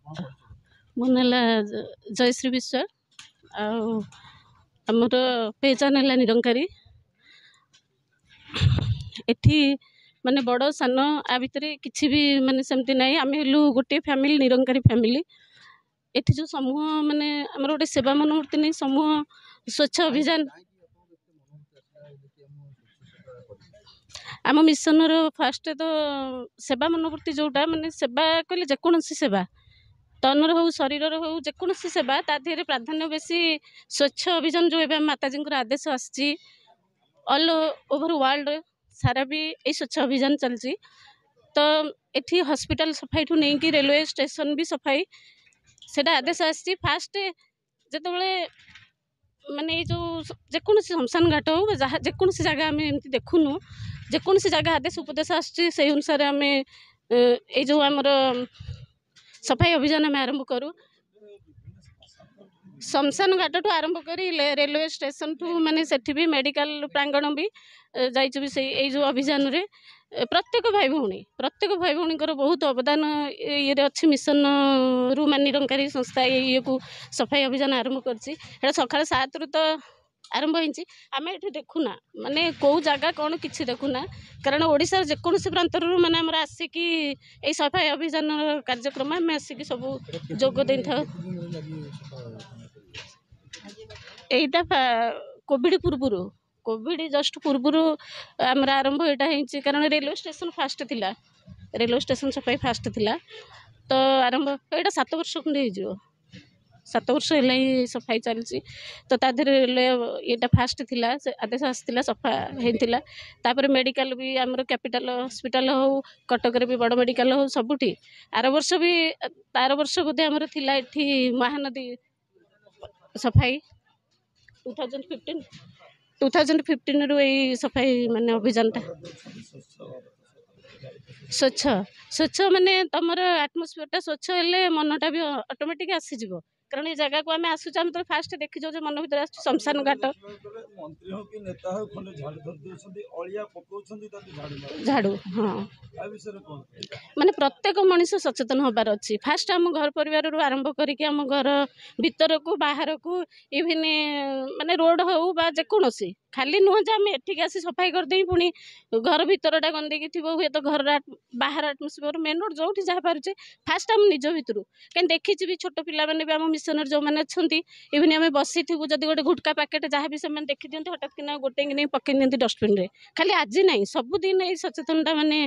ମୋ ନାଁ ଜୟଶ୍ରୀ ବିଶ୍ୱାଳ ଆଉ ଆମର ପେହଚାନ ହେଲା ନିରଙ୍କାରୀ। ଏଠି ମାନେ ବଡ଼ ସାନ ଆ ଭିତରେ କିଛି ବି ମାନେ ସେମିତି ନାହିଁ। ଆମେ ହେଲୁ ଗୋଟିଏ ଫ୍ୟାମିଲି, ନିରଙ୍କାରୀ ଫ୍ୟାମିଲି। ଏଠି ଯେଉଁ ସମୂହ ମାନେ ଆମର ଗୋଟେ ସେବା ମନୋବୃତ୍ତି ନେଇ ସମୂହ ସ୍ୱଚ୍ଛ ଅଭିଯାନ ଆମ ମିଶନର ଫାଷ୍ଟ ତ ସେବା ମନୋବୃତ୍ତି ଯେଉଁଟା ମାନେ ସେବା କହିଲେ ଯେକୌଣସି ସେବା ତନର ହଉ ଶରୀରର ହଉ ଯେକୌଣସି ସେବା ତା ଦେହରେ ପ୍ରାଧାନ୍ୟ ବେଶୀ ସ୍ୱଚ୍ଛ ଅଭିଯାନ ଯେଉଁ ଏବେ ମାତାଜୀଙ୍କର ଆଦେଶ ଆସିଛି ଅଲ୍ ଓଭର ୱାର୍ଲଡ ସାରା ବି ଏଇ ସ୍ୱଚ୍ଛ ଅଭିଯାନ ଚାଲିଛି। ତ ଏଠି ହସ୍ପିଟାଲ ସଫାଇଠୁ ନେଇକି ରେଲୱେ ଷ୍ଟେସନ ବି ସଫାଇ ସେଇଟା ଆଦେଶ ଆସିଛି। ଫାଷ୍ଟ ଯେତେବେଳେ ମାନେ ଏଇ ଯେଉଁ ଯେକୌଣସି ଶ୍ମଶାନ ଘାଟ ହଉ ଯାହା ଯେକୌଣସି ଜାଗା ଆମେ ଏମିତି ଦେଖୁନୁ, ଯେକୌଣସି ଜାଗା ଆଦେଶ ଉପଦେଶ ଆସୁଛି ସେଇ ଅନୁସାରେ ଆମେ ଏଇ ଯେଉଁ ଆମର ସଫାଇ ଅଭିଯାନ ଆମେ ଆରମ୍ଭ କରୁ। ଶ୍ମଶାନ ଘାଟଠୁ ଆରମ୍ଭ କରି ରେଲୱେ ଷ୍ଟେସନଠୁ ମାନେ ସେଠି ବି ମେଡ଼ିକାଲ ପ୍ରାଙ୍ଗଣ ବି ଯାଇଛୁ ବି ସେଇ ଏଇ ଯେଉଁ ଅଭିଯାନରେ ପ୍ରତ୍ୟେକ ଭାଇ ଭଉଣୀଙ୍କର ବହୁତ ଅବଦାନ ଇଏରେ ଅଛି। ମିଶନରୁ ମାନେ ନିରଙ୍କାରୀ ସଂସ୍ଥା ଇଏକୁ ସଫାଇ ଅଭିଯାନ ଆରମ୍ଭ କରିଛି। ସେଇଟା ସକାଳ 7ରୁ ତ ଆରମ୍ଭ ହେଇଛି। ଆମେ ଏଠି ଦେଖୁନା ମାନେ କେଉଁ ଜାଗା କ'ଣ କିଛି ଦେଖୁନା, କାରଣ ଓଡ଼ିଶାର ଯେକୌଣସି ପ୍ରାନ୍ତରରୁ ମାନେ ଆମର ଆସିକି ଏଇ ସଫାଇ ଅଭିଯାନ କାର୍ଯ୍ୟକ୍ରମ ଆମେ ଆସିକି ସବୁ ଯୋଗ ଦେଇଥାଉ। এইটা କୋଭିଡ଼ ଜଷ୍ଟ ପୂର୍ବରୁ ଆମର ଆରମ୍ଭ ଏଇଟା ହେଇଛି, କାରଣ ରେଲୱେ ଷ୍ଟେସନ ଫାଷ୍ଟ ଥିଲା, ରେଲୱେ ଷ୍ଟେସନ ସଫାଇ ଫାଷ୍ଟ ଥିଲା। ତ ଆରମ୍ଭ ଏଇଟା 7 ବର୍ଷ ଖଣ୍ଡେ ହେଇଯିବ, 7 ବର୍ଷ ହେଲା ହିଁ ସଫାଇ ଚାଲିଛି। ତ ତା ଦେହରେ ରେଲୱେ ଏଇଟା ଫାଷ୍ଟ ଥିଲା, ସେ ଆଦେଶ ଆସିଥିଲା, ସଫା ହେଇଥିଲା। ତାପରେ ମେଡ଼ିକାଲ ବି ଆମର କ୍ୟାପିଟାଲ ହସ୍ପିଟାଲ ହଉ, କଟକରେ ବି ବଡ଼ ମେଡ଼ିକାଲ ହଉ, ସବୁଠି ଆର ବର୍ଷ ବୋଧେ ଆମର ଥିଲା ଏଠି ମହାନଦୀ ସଫାଇ 2015ରୁ ଏଇ ସଫାଇ ମାନେ ଅଭିଯାନଟା ସ୍ୱଚ୍ଛ ମାନେ ତମର ଆଟମୋସ୍ଫିୟରଟା ସ୍ୱଚ୍ଛ ହେଲେ ମନଟା ବି ଅଟୋମେଟିକ୍ ଆସିଯିବ। କାରଣ ଏ ଜାଗାକୁ ଆମେ ଆସୁଛୁ, ଆମେ ତ ଫାଷ୍ଟ ଦେଖିଯାଉ ଯେ ମନ ଭିତରେ ଆସୁଛୁ ଶ୍ମଶାନ ଘାଟ। ଝାଡ଼ୁ ହଁ ମାନେ ପ୍ରତ୍ୟେକ ମଣିଷ ସଚେତନ ହେବାର ଅଛି। ଫାଷ୍ଟ ଆମ ଘର ପରିବାରରୁ ଆରମ୍ଭ କରିକି ଆମ ଘର ଭିତରକୁ ବାହାରକୁ, ଇଭିନ୍ ମାନେ ରୋଡ଼ ହେଉ ବା ଯେକୌଣସି, ଖାଲି ନୁହଁ ଯେ ଆମେ ଏଠିକି ଆସି ସଫାଇ କରିଦେଇ ପୁଣି ଘର ଭିତରଟା ଗନ୍ଦେଇକି ଥିବ, ହୁଏତ ଘରର ବାହାର ଆଟମୋସ୍ଫିୟର ମେନ୍ ରୋଡ଼ ଯେଉଁଠି ଯାହା ପାରୁଛେ ଫାଷ୍ଟ ଆମ ନିଜ ଭିତରୁ। କାହିଁକି ଦେଖିଛି ବି ଛୋଟ ପିଲାମାନେ ବି ଆମ ମିଶନରେ ଯେଉଁମାନେ ଅଛନ୍ତି, ଇଭିନ୍ ଆମେ ବସିଥିବୁ ଯଦି ଗୋଟେ ଗୁଟକା ପ୍ୟାକେଟ୍ ଯାହା ବି ସେମାନେ ଦେଖିଦିଅନ୍ତି, ହଠାତ୍ କିନା ଗୋଟେଇକି ନେଇ ପକେଇ ଦିଅନ୍ତି ଡଷ୍ଟବିନ୍ରେ। ଖାଲି ଆଜି ନାହିଁ, ସବୁଦିନ ଏଇ ସଚେତନତା ମାନେ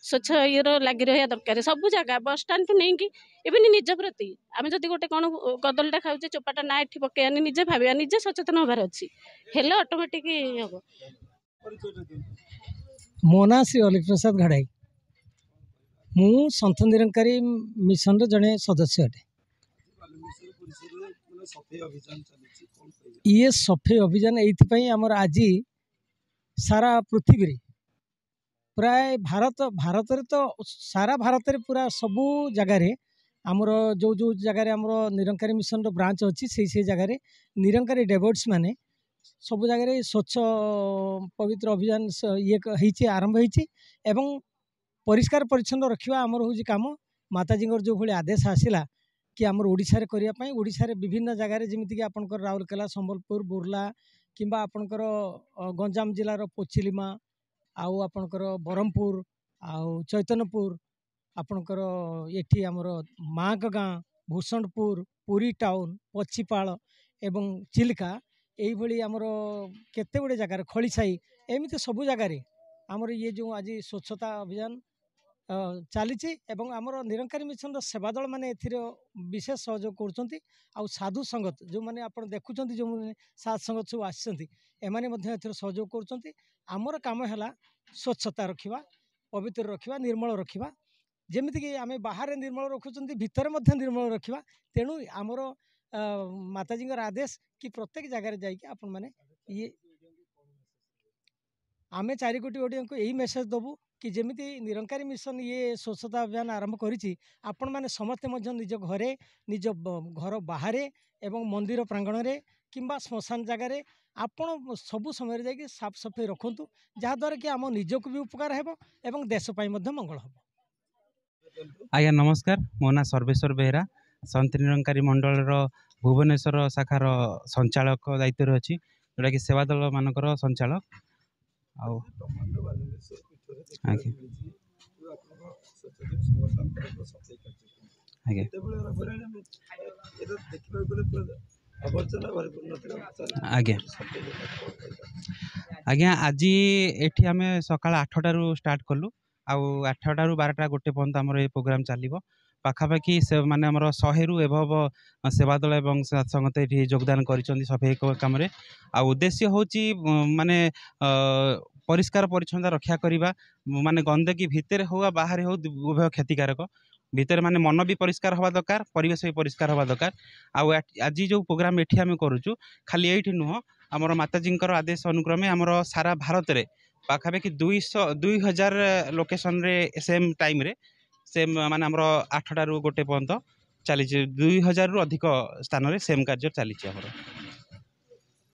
ସ୍ୱଚ୍ଛ ଇଏର ଲାଗି ରହିବା ଦରକାର। ସବୁ ଜାଗା ବସଷ୍ଟାଣ୍ଡଠୁ ନେଇକି ଇଭିନ୍ ନିଜ ପ୍ରତି ଆମେ ଯଦି ଗୋଟେ କ'ଣ କଦଳୀଟା ଖାଉଛେ ଚୋପାଟା ନା ଏଠି ପକେଇବାନି, ନିଜେ ଭାବିବା, ନିଜେ ସଚେତନ ହେବାର ଅଛି, ହେଲେ ଅଟୋମେଟିକ୍ ହେବ। ମୋ ନାଁ ଶ୍ରୀ ଅଲିକ ପ୍ରସାଦ ଘାଡ଼ାଇ। ମୁଁ ସନ୍ଥ ନିରଙ୍କାରୀ ମିଶନର ଜଣେ ସଦସ୍ୟ ଅଟେ। ଇଏ ସଫେଇ ଅଭିଯାନ ଏଇଥିପାଇଁ ଆମର ଆଜି ସାରା ପୃଥିବୀରେ ପ୍ରାୟ ଭାରତରେ ତ ସାରା ଭାରତରେ ପୁରା ସବୁ ଜାଗାରେ ଆମର ଯେଉଁ ଜାଗାରେ ଆମର ନିରଙ୍କାରୀ ମିଶନର ବ୍ରାଞ୍ଚ ଅଛି ସେଇ ଜାଗାରେ ନିରଙ୍କାରୀ ଡେଭୋଟ୍ସ ମାନେ ସବୁ ଜାଗାରେ ସ୍ୱଚ୍ଛ ପବିତ୍ର ଅଭିଯାନ ଇଏ ହେଇଛି, ଆରମ୍ଭ ହେଇଛି। ଏବଂ ପରିଷ୍କାର ପରିଚ୍ଛନ୍ନ ରଖିବା ଆମର ହେଉଛି କାମ। ମାତାଜୀଙ୍କର ଯେଉଁଭଳି ଆଦେଶ ଆସିଲା କି ଆମର ଓଡ଼ିଶାରେ କରିବା ପାଇଁ, ଓଡ଼ିଶାରେ ବିଭିନ୍ନ ଜାଗାରେ ଯେମିତିକି ଆପଣଙ୍କର ରାଉରକେଲା, ସମ୍ବଲପୁର, ବୁର୍ଲା କିମ୍ବା ଆପଣଙ୍କର ଗଞ୍ଜାମ ଜିଲ୍ଲାର ପୋଚିଲିମା, ଆଉ ଆପଣଙ୍କର ବ୍ରହ୍ମପୁର, ଆଉ ଚୈତନ୍ୟପୁର, ଆପଣଙ୍କର ଏଠି ଆମର ମାଙ୍କ ଗାଁ, ଭୂଷଣ୍ଡପୁର, ପୁରୀ ଟାଉନ, ପଛିପାଳ ଏବଂ ଚିଲିକା, ଏଇଭଳି ଆମର କେତେ ଗୁଡ଼ିଏ ଜାଗାରେ ଖଳିସାହି, ଏମିତି ସବୁ ଜାଗାରେ ଆମର ଇଏ ଯେଉଁ ଆଜି ସ୍ୱଚ୍ଛତା ଅଭିଯାନ ଚାଲିଛି। ଏବଂ ଆମର ନିରଙ୍କାରୀ ମିଶନର ସେବାଦଳ ମାନେ ଏଥିରେ ବିଶେଷ ସହଯୋଗ କରୁଛନ୍ତି। ଆଉ ସାଧୁ ସଙ୍ଗତ ଯେଉଁମାନେ ଆପଣ ଦେଖୁଛନ୍ତି, ଯେଉଁମାନେ ସାଧୁ ସଙ୍ଗତ ସବୁ ଆସିଛନ୍ତି, ଏମାନେ ମଧ୍ୟ ଏଥିରେ ସହଯୋଗ କରୁଛନ୍ତି। ଆମର କାମ ହେଲା ସ୍ୱଚ୍ଛତା ରଖିବା, ପବିତ୍ର ରଖିବା, ନିର୍ମଳ ରଖିବା। ଯେମିତିକି ଆମେ ବାହାରେ ନିର୍ମଳ ରଖୁଛନ୍ତି, ଭିତରେ ମଧ୍ୟ ନିର୍ମଳ ରଖିବା। ତେଣୁ ଆମର ମାତାଜୀଙ୍କର ଆଦେଶ କି ପ୍ରତ୍ୟେକ ଜାଗାରେ ଯାଇକି ଆପଣମାନେ ଇଏ ଆମେ 4 କୋଟି ଓଡ଼ିଆଙ୍କୁ ଏଇ ମେସେଜ ଦେବୁ କି ଯେମିତି ନିରଙ୍କାରୀ ମିଶନ ଇଏ ସ୍ୱଚ୍ଛତା ଅଭିଯାନ ଆରମ୍ଭ କରିଛି, ଆପଣମାନେ ସମସ୍ତେ ମଧ୍ୟ ନିଜ ଘରେ, ନିଜ ଘର ବାହାରେ ଏବଂ ମନ୍ଦିର ପ୍ରାଙ୍ଗଣରେ କିମ୍ବା ଶ୍ମଶାନ ଜାଗାରେ ଆପଣ ସବୁ ସମୟରେ ଯାଇକି ସାଫ ସଫାଇ ରଖନ୍ତୁ, ଯାହାଦ୍ୱାରା କି ଆମ ନିଜକୁ ବି ଉପକାର ହେବ ଏବଂ ଦେଶ ପାଇଁ ମଧ୍ୟ ମଙ୍ଗଳ ହେବ। ଆଜ୍ଞା ନମସ୍କାର, ମୋ ନାଁ ସର୍ବେଶ୍ୱର ବେହେରା। ସন্ত ନିରଙ୍କାରୀ ମଣ୍ଡଳର ଭୁବନେଶ୍ୱର ଶାଖାର ସଞ୍ଚାଳକ ଦାୟିତ୍ୱରେ ଅଛି, ଯେଉଁଟାକି ସେବା ଦଳ ମାନଙ୍କର ସଞ୍ଚାଳକ। ଆଉ ଆଜ୍ଞା ଆଜ୍ଞା ଆଜ୍ଞା ଆଜ୍ଞା ଆଜି ଏଠି ଆମେ ସକାଳ 8ଟାରୁ ଷ୍ଟାର୍ଟ କଲୁ, ଆଉ 8ଟାରୁ 12ଟା ଗୋଟେ ପର୍ଯ୍ୟନ୍ତ ଆମର ଏ ପ୍ରୋଗ୍ରାମ ଚାଲିବ। ପାଖାପାଖି ସେ ମାନେ ଆମର 100ରୁ ଏଭବ ସେବା ଦଳ ଏବଂ ସଂଗତ ଏଠି ଯୋଗଦାନ କରିଛନ୍ତି ସଫେଇ କାମରେ। ଆଉ ଉଦ୍ଦେଶ୍ୟ ହେଉଛି ମାନେ ପରିଷ୍କାର ପରିଚ୍ଛନ୍ନତା ରକ୍ଷା କରିବା, ମାନେ ଗନ୍ଦଗୀ ଭିତରେ ହଉ ବା ବାହାରେ ହଉ ଉଭୟ କ୍ଷତିକାରକ। ଭିତରେ ମାନେ ମନ ବି ପରିଷ୍କାର ହେବା ଦରକାର, ପରିବେଶ ବି ପରିଷ୍କାର ହେବା ଦରକାର। ଆଉ ଆଜି ଯେଉଁ ପ୍ରୋଗ୍ରାମ ଏଠି ଆମେ କରୁଛୁ, ଖାଲି ଏଇଠି ନୁହଁ, ଆମର ମାତାଜୀଙ୍କର ଆଦେଶ ଅନୁକ୍ରମେ ଆମର ସାରା ଭାରତରେ ପାଖାପାଖି 2000 ଲୋକେସନରେ ସେମ୍ ଟାଇମ୍ରେ ସେମ୍ ମାନେ ଆମର 8ଟାରୁ ଗୋଟେ ପର୍ଯ୍ୟନ୍ତ ଚାଲିଛି। 2000ରୁ ଅଧିକ ସ୍ଥାନରେ ସେମ୍ କାର୍ଯ୍ୟ ଚାଲିଛି ଆମର।